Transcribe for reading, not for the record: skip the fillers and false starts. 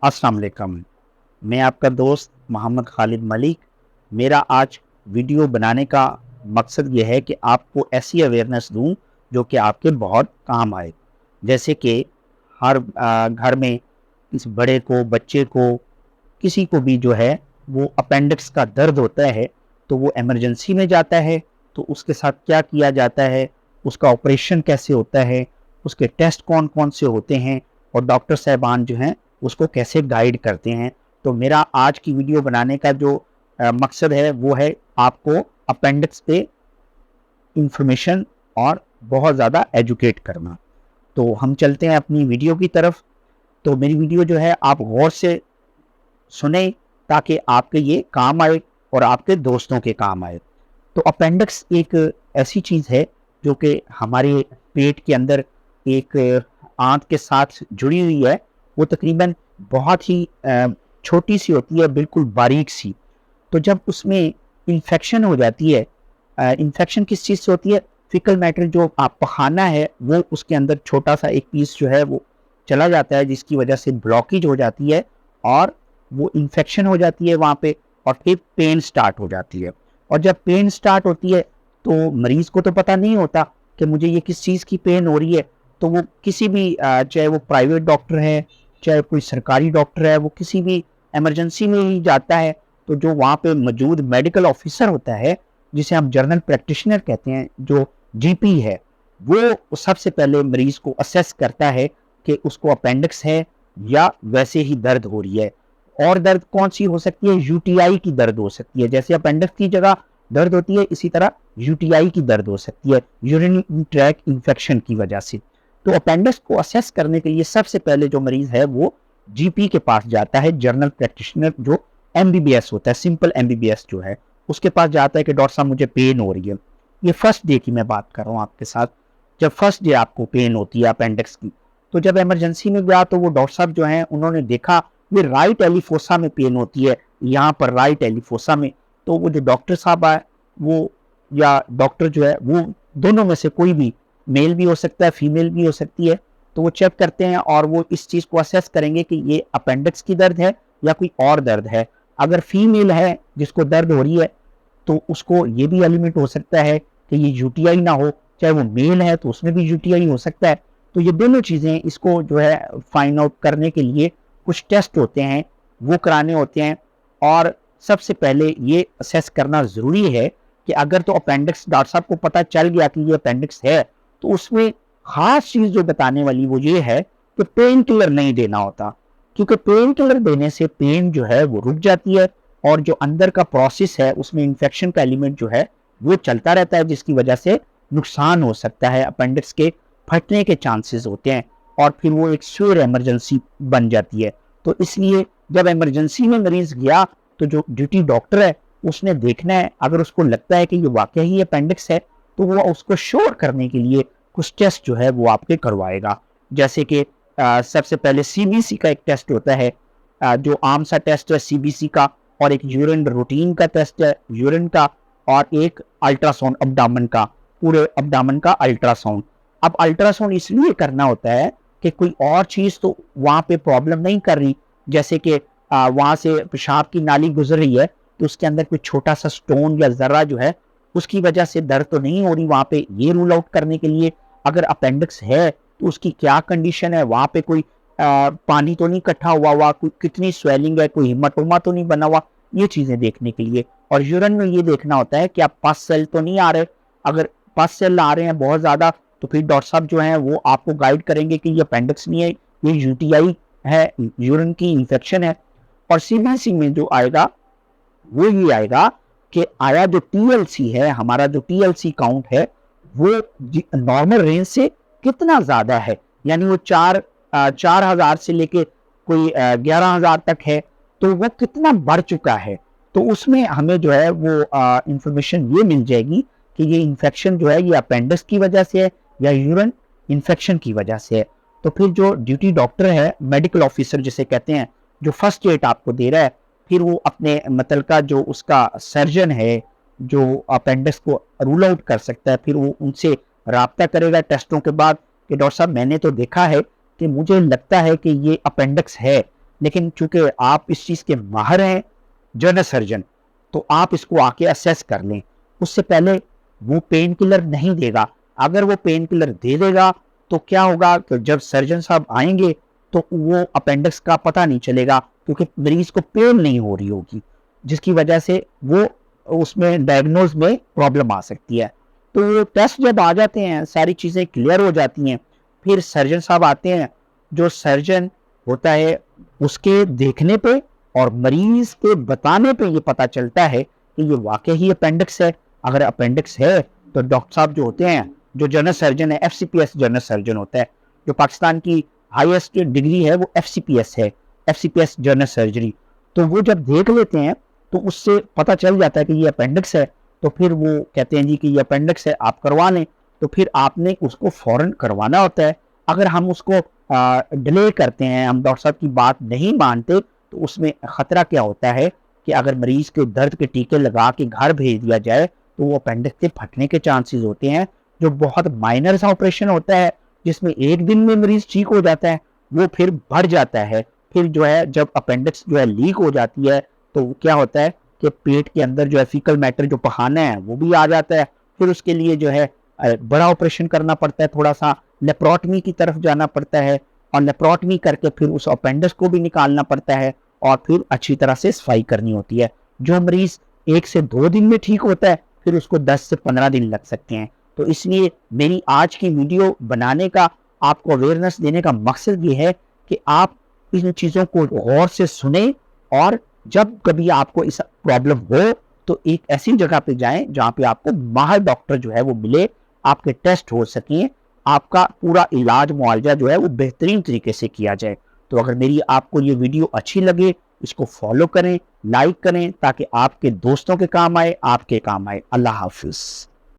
अस्सलाम वालेकुम। मैं आपका दोस्त मोहम्मद खालिद मलिक। मेरा आज वीडियो बनाने का मकसद ये है कि आपको ऐसी अवेयरनेस दूं जो कि आपके बहुत काम आए। जैसे कि हर घर में किसी बड़े को, बच्चे को, किसी को भी जो है वो अपेंडिक्स का दर्द होता है तो वो इमरजेंसी में जाता है। तो उसके साथ क्या किया जाता है, उसका ऑपरेशन कैसे होता है, उसके टेस्ट कौन कौन से होते हैं और डॉक्टर साहबान जो हैं उसको कैसे गाइड करते हैं। तो मेरा आज की वीडियो बनाने का जो मकसद है वो है आपको अपेंडिक्स पे इंफॉर्मेशन और बहुत ज़्यादा एजुकेट करना। तो हम चलते हैं अपनी वीडियो की तरफ। तो मेरी वीडियो जो है आप गौर से सुने ताकि आपके ये काम आए और आपके दोस्तों के काम आए। तो अपेंडिक्स एक ऐसी चीज़ है जो कि हमारे पेट के अंदर एक आंत के साथ जुड़ी हुई है। वो तकरीबन बहुत ही छोटी सी होती है, बिल्कुल बारीक सी। तो जब उसमें इन्फेक्शन हो जाती है, इन्फेक्शन किस चीज़ से होती है, फीकल मैटर जो आप पखाना है वो उसके अंदर छोटा सा एक पीस जो है वो चला जाता है, जिसकी वजह से ब्लॉकेज हो जाती है और वो इन्फेक्शन हो जाती है वहाँ पे और फिर पेन स्टार्ट हो जाती है। और जब पेन स्टार्ट होती है तो मरीज को तो पता नहीं होता कि मुझे ये किस चीज़ की पेन हो रही है। तो वो किसी भी चाहे वो प्राइवेट डॉक्टर है, चाहे कोई सरकारी डॉक्टर है, वो किसी भी इमरजेंसी में ही जाता है। तो जो वहाँ पे मौजूद मेडिकल ऑफिसर होता है, जिसे हम जनरल प्रैक्टिशनर कहते हैं, जो जीपी है, वो सबसे पहले मरीज को असेस करता है कि उसको अपेंडिक्स है या वैसे ही दर्द हो रही है। और दर्द कौन सी हो सकती है, यूटीआई की दर्द हो सकती है। जैसे अपेंडिक्स की जगह दर्द होती है, इसी तरह यूटीआई की दर्द हो सकती है, यूरिनरी ट्रैक्ट इन्फेक्शन की वजह से। तो अपेंडिक्स को असेस करने के लिए सबसे पहले जो मरीज है वो जीपी के पास जाता है, जनरल प्रैक्टिशनर जो एमबीबीएस होता है, सिंपल एमबीबीएस जो है, उसके पास जाता है कि डॉक्टर साहब मुझे पेन हो रही है। ये फर्स्ट डे की मैं बात कर रहा हूँ आपके साथ, जब फर्स्ट डे आपको पेन होती है अपेंडिक्स की। तो जब इमरजेंसी में गया तो वो डॉक्टर साहब जो हैं उन्होंने देखा ये राइट एलिफोसा में पेन होती है, यहाँ पर राइट एलिफोसा में। तो वो जो डॉक्टर साहब आए वो, या डॉक्टर जो है वो, दोनों में से कोई भी, मेल भी हो सकता है, फीमेल भी हो सकती है। तो वो चेक करते हैं और वो इस चीज़ को असेस करेंगे कि ये अपेंडिक्स की दर्द है या कोई और दर्द है। अगर फीमेल है जिसको दर्द हो रही है तो उसको ये भी एलिमेंट हो सकता है कि ये यूटीआई ना हो, चाहे वो मेल है तो उसमें भी यूटीआई हो सकता है। तो ये दोनों चीज़ें इसको जो है फाइंड आउट करने के लिए कुछ टेस्ट होते हैं, वो कराने होते हैं। और सबसे पहले ये असेस करना ज़रूरी है कि अगर तो अपेंडिक्स डॉक्टर साहब को पता चल गया कि ये अपेंडिक्स है, तो उसमें ख़ास चीज़ जो बताने वाली वो ये है कि पेन किलर नहीं देना होता, क्योंकि पेन किलर देने से पेन जो है वो रुक जाती है और जो अंदर का प्रोसेस है उसमें इन्फेक्शन का एलिमेंट जो है वो चलता रहता है, जिसकी वजह से नुकसान हो सकता है, अपेंडिक्स के फटने के चांसेस होते हैं और फिर वो एक सीवियर इमरजेंसी बन जाती है। तो इसलिए जब इमरजेंसी में मरीज गया तो जो ड्यूटी डॉक्टर है उसने देखना है, अगर उसको लगता है कि ये वाकई ही अपेंडिक्स है तो वो उसको श्योर करने के लिए कुछ टेस्ट जो है वो आपके करवाएगा। जैसे कि सबसे पहले सीबीसी का एक टेस्ट होता है, जो आम सा टेस्ट है सीबीसी का, और एक यूरिन रूटीन का टेस्ट है यूरिन का, और एक अल्ट्रासाउंड अब्डामन का, पूरे अब्डामन का अल्ट्रासाउंड। अब अल्ट्रासाउंड इसलिए करना होता है कि कोई और चीज़ तो वहाँ पे प्रॉब्लम नहीं कर रही, जैसे कि वहाँ से पेशाब की नाली गुजर रही है तो उसके अंदर कोई छोटा सा स्टोन या जर्रा जो है उसकी वजह से दर्द तो नहीं हो रही वहाँ पे, ये रूल आउट करने के लिए। अगर अपेंडिक्स है तो उसकी क्या कंडीशन है, वहाँ पे कोई पानी तो नहीं इकट्ठा हुआ, कोई कितनी स्वेलिंग है, कोई हिमाटोमा तो नहीं बना हुआ, ये चीज़ें देखने के लिए। और यूरिन में ये देखना होता है कि आप पस सेल तो नहीं आ रहे। अगर पस सेल आ रहे हैं बहुत ज़्यादा तो फिर डॉक्टर साहब जो हैं वो आपको गाइड करेंगे कि ये अपेंडिक्स नहीं है, ये यूटीआई है, यूरिन की इन्फेक्शन है। और सीबीसी में जो आएगा वो ये आएगा कि आया जो टीएलसी है, हमारा जो टीएलसी काउंट है वो नॉर्मल रेंज से कितना ज़्यादा है, यानी वो 4,000 से लेके कोई 11,000 तक है, तो वो कितना बढ़ चुका है। तो उसमें हमें जो है वो इंफॉर्मेशन ये मिल जाएगी कि ये इन्फेक्शन जो है ये अपेंडिक्स की वजह से है या यूरिन इन्फेक्शन की वजह से है। तो फिर जो ड्यूटी डॉक्टर है, मेडिकल ऑफिसर जिसे कहते हैं, जो फर्स्ट एड आपको दे रहा है, फिर वो अपने मतलब जो उसका सर्जन है जो अपेंडिक्स को रूल आउट कर सकता है, फिर वो उनसे राब्ता करेगा टेस्टों के बाद कि डॉक्टर साहब मैंने तो देखा है कि मुझे लगता है कि ये अपेंडिक्स है, लेकिन चूंकि आप इस चीज़ के माहिर हैं, जनरल सर्जन, तो आप इसको आके असेस कर लें। उससे पहले वो पेन किलर नहीं देगा। अगर वो पेन किलर दे देगा तो क्या होगा कि जब सर्जन साहब आएंगे तो वो अपेंडिक्स का पता नहीं चलेगा, क्योंकि मरीज को पेन नहीं हो रही होगी, जिसकी वजह से वो उसमें डायग्नोज में प्रॉब्लम आ सकती है। तो टेस्ट जब आ जाते हैं, सारी चीज़ें क्लियर हो जाती हैं, फिर सर्जन साहब आते हैं। जो सर्जन होता है उसके देखने पे और मरीज के बताने पे ये पता चलता है कि ये वाकई ही अपेंडिक्स है। अगर अपेंडिक्स है तो डॉक्टर साहब जो होते हैं, जो जनरल सर्जन है, एफसीपीएस जनरल सर्जन होता है, जो पाकिस्तान की हाईएस्ट डिग्री है वो एफसीपीएस है, एफसीपीएस जनरल सर्जरी। तो वो जब देख लेते हैं तो उससे पता चल जाता है कि ये अपेंडिक्स है। तो फिर वो कहते हैं जी कि ये अपेंडिक्स है, आप करवा लें। तो फिर आपने उसको फौरन करवाना होता है। अगर हम उसको डिले करते हैं, हम डॉक्टर साहब की बात नहीं मानते, तो उसमें ख़तरा क्या होता है कि अगर मरीज़ के दर्द के टीके लगा के घर भेज दिया जाए तो वो अपेंडिक्स के फटने के चांसेस होते हैं, जो बहुत माइनर सा ऑपरेशन होता है जिसमें एक दिन में मरीज़ ठीक हो जाता है, वो फिर बढ़ जाता है। फिर जो है जब अपेंडिक्स जो है लीक हो जाती है तो क्या होता है कि पेट के अंदर जो है फीकल मैटर जो पखाना है वो भी आ जाता है। फिर उसके लिए जो है बड़ा ऑपरेशन करना पड़ता है, थोड़ा सा लेप्रोटमी की तरफ जाना पड़ता है, और लेप्रोटमी करके फिर उस अपेंडिक्स को भी निकालना पड़ता है, और फिर अच्छी तरह से सफाई करनी होती है। जो मरीज 1 से 2 दिन में ठीक होता है, फिर उसको 10 से 15 दिन लग सकते हैं। तो इसलिए मेरी आज की वीडियो बनाने का, आपको अवेयरनेस देने का मकसद ये है कि आप इन चीज़ों को गौर से सुने, और जब कभी आपको इस प्रॉब्लम हो तो एक ऐसी जगह पे जाएं जहाँ पे आपको माहिर डॉक्टर जो है वो मिले, आपके टेस्ट हो सकें, आपका पूरा इलाज मुआवजा जो है वो बेहतरीन तरीके से किया जाए। तो अगर मेरी आपको ये वीडियो अच्छी लगे, इसको फॉलो करें, लाइक करें, ताकि आपके दोस्तों के काम आए, आपके काम आए। अल्लाह हाफिज़।